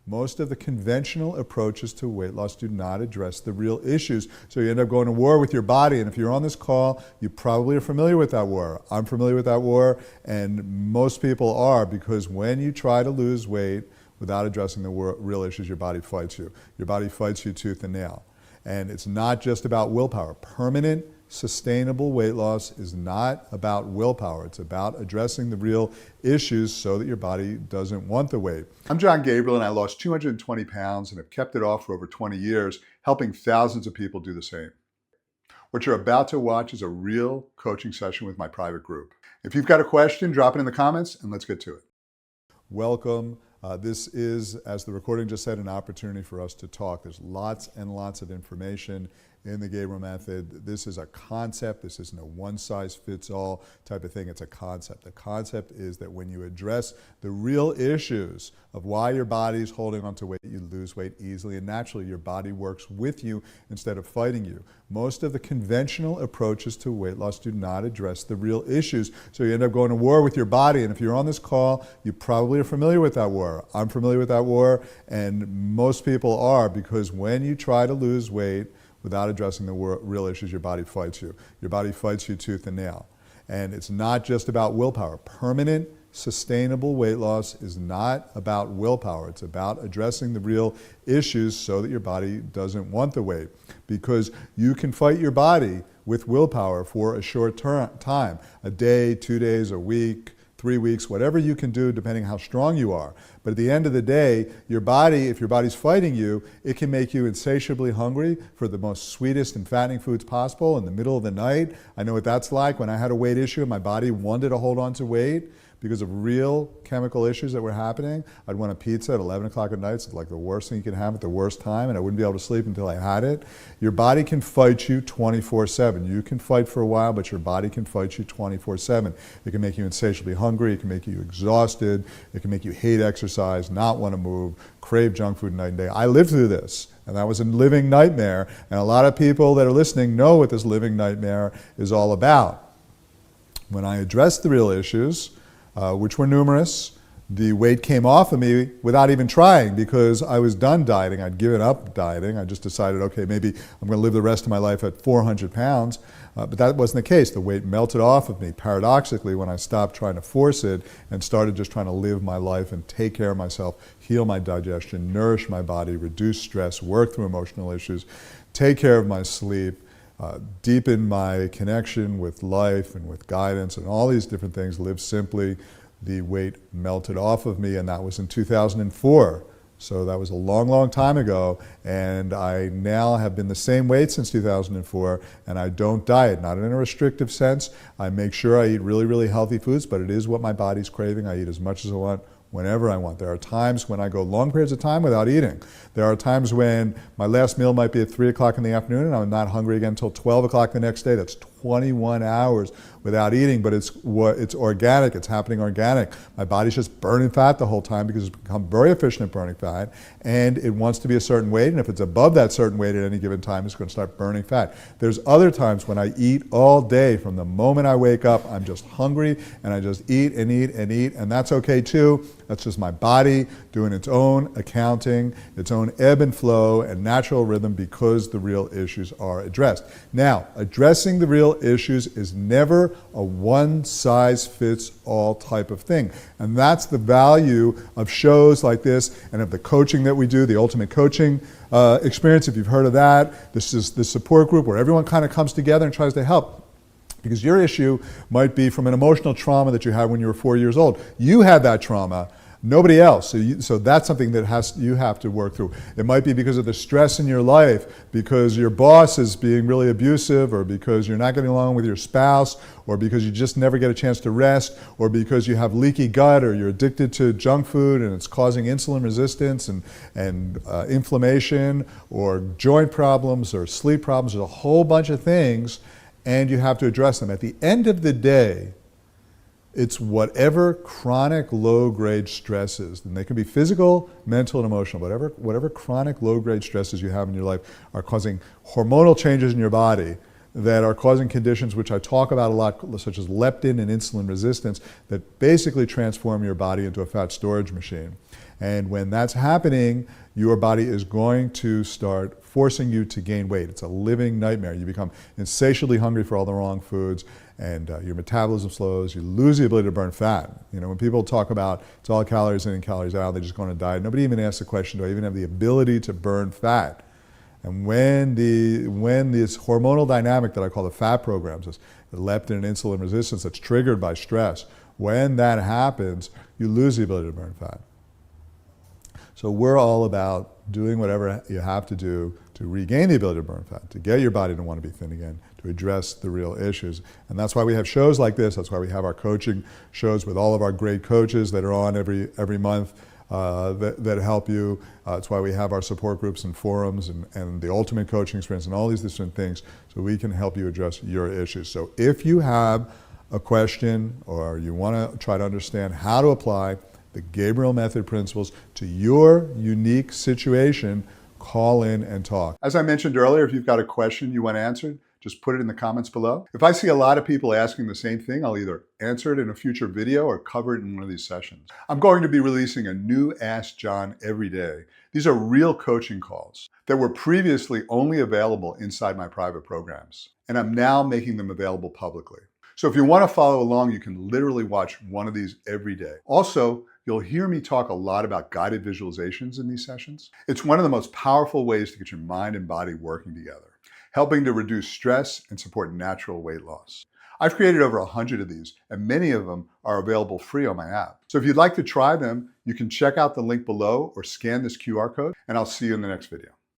Most of the conventional approaches to weight loss do not address the real issues. So you end up going to war with your body. And if you're on this call, you probably are familiar with that war. I'm familiar with that war, and most people are, because when you try to lose weight without addressing the real issues, your body fights you. Your body fights you tooth and nail. And it's not just about willpower. Permanent, sustainable weight loss is not about willpower. It's about addressing the real issues so that your body doesn't want the weight. I'm Jon Gabriel, and I lost 220 pounds and have kept it off for over 20 years, helping thousands of people do the same. What you're about to watch is a real coaching session with my private group. If you've got a question, drop it in the comments and let's get to it. Welcome. This is, as the recording just said, an opportunity for us to talk. There's lots and lots of information in the Gabriel Method. This is a concept. This isn't a one-size-fits-all type of thing. It's a concept. The concept is that when you address the real issues of why your body is holding on to weight, you lose weight easily and naturally. Your body works with you instead of fighting you. Most of the conventional approaches to weight loss do not address the real issues. So you end up going to war with your body. And if you're on this call, you probably are familiar with that war. I'm familiar with that war, and most people are, because when you try to lose weight without addressing the real issues, your body fights you. Your body fights you tooth and nail. And it's not just about willpower. Permanent, sustainable weight loss is not about willpower. It's about addressing the real issues so that your body doesn't want the weight. Because you can fight your body with willpower for a short time, a day, 2 days, a week, 3 weeks, whatever you can do depending on how strong you are. But at the end of the day, your body, if your body's fighting you, it can make you insatiably hungry for the most sweetest and fattening foods possible in the middle of the night. I know what that's like. When I had a weight issue and my body wanted to hold on to weight because of real chemical issues that were happening, I'd want a pizza at 11 o'clock at night. It's like the worst thing you can have at the worst time, and I wouldn't be able to sleep until I had it. Your body can fight you 24/7. You can fight for a while, but your body can fight you 24/7. It can make you insatiably hungry. It can make you exhausted. It can make you hate exercise, not want to move, crave junk food night and day. I lived through this, and that was a living nightmare. And a lot of people that are listening know what this living nightmare is all about. When I addressed the real issues, which were numerous, the weight came off of me without even trying, because I was done dieting. I'd given up dieting. I just decided, okay, maybe I'm going to live the rest of my life at 400 pounds. But that wasn't the case. The weight melted off of me, paradoxically, when I stopped trying to force it and started just trying to live my life and take care of myself, heal my digestion, nourish my body, reduce stress, work through emotional issues, take care of my sleep, deepen my connection with life and with guidance and all these different things, live simply. The weight melted off of me, and that was in 2004. So that was a long, long time ago, and I now have been the same weight since 2004, and I don't diet, not in a restrictive sense. I make sure I eat really, really healthy foods, but it is what my body's craving. I eat as much as I want, whenever I want. There are times when I go long periods of time without eating. There are times when my last meal might be at 3 o'clock in the afternoon and I'm not hungry again until 12 o'clock the next day. That's 21 hours without eating, but it's organic. It's happening organic. My body's just burning fat the whole time because it's become very efficient at burning fat, and it wants to be a certain weight, and if it's above that certain weight at any given time, it's going to start burning fat. There's other times when I eat all day. From the moment I wake up, I'm just hungry, and I just eat and eat and eat, and that's okay too. That's just my body doing its own accounting, its own ebb and flow and natural rhythm, because the real issues are addressed. Now, addressing the real issues is never a one-size-fits-all type of thing. And that's the value of shows like this and of the coaching that we do, the Ultimate Coaching Experience, if you've heard of that. This is the support group where everyone kind of comes together and tries to help. Because your issue might be from an emotional trauma that you had when you were 4 years old. You had that trauma, nobody else. So that's something that you have to work through. It might be because of the stress in your life, because your boss is being really abusive, or because you're not getting along with your spouse, or because you just never get a chance to rest, or because you have leaky gut, or you're addicted to junk food and it's causing insulin resistance and inflammation, or joint problems, or sleep problems. There's a whole bunch of things, and you have to address them. At the end of the day, it's whatever chronic low-grade stresses, and they can be physical, mental, and emotional, whatever chronic low-grade stresses you have in your life are causing hormonal changes in your body that are causing conditions which I talk about a lot, such as leptin and insulin resistance, that basically transform your body into a fat storage machine. And when that's happening, your body is going to start forcing you to gain weight. It's a living nightmare. You become insatiably hungry for all the wrong foods, and your metabolism slows. You lose the ability to burn fat. You know, when people talk about it's all calories in and calories out, they just go on a diet. Nobody even asks the question, do I even have the ability to burn fat? And when this hormonal dynamic that I call the fat programs, this the leptin and insulin resistance that's triggered by stress, when that happens, you lose the ability to burn fat. So we're all about doing whatever you have to do to regain the ability to burn fat, to get your body to want to be thin again, to address the real issues. And that's why we have shows like this. That's why we have our coaching shows with all of our great coaches that are on every month that help you. It's why we have our support groups and forums and the ultimate coaching experience and all these different things so we can help you address your issues. So if you have a question or you want to try to understand how to apply the Gabriel Method principles to your unique situation, call in and talk. As I mentioned earlier, if you've got a question you want answered, just put it in the comments below. If I see a lot of people asking the same thing, I'll either answer it in a future video or cover it in one of these sessions. I'm going to be releasing a new Ask Jon every day. These are real coaching calls that were previously only available inside my private programs, and I'm now making them available publicly. So if you want to follow along, you can literally watch one of these every day. Also, you'll hear me talk a lot about guided visualizations in these sessions. It's one of the most powerful ways to get your mind and body working together, helping to reduce stress and support natural weight loss. I've created over 100 of these, and many of them are available free on my app. So if you'd like to try them, you can check out the link below or scan this QR code, and I'll see you in the next video.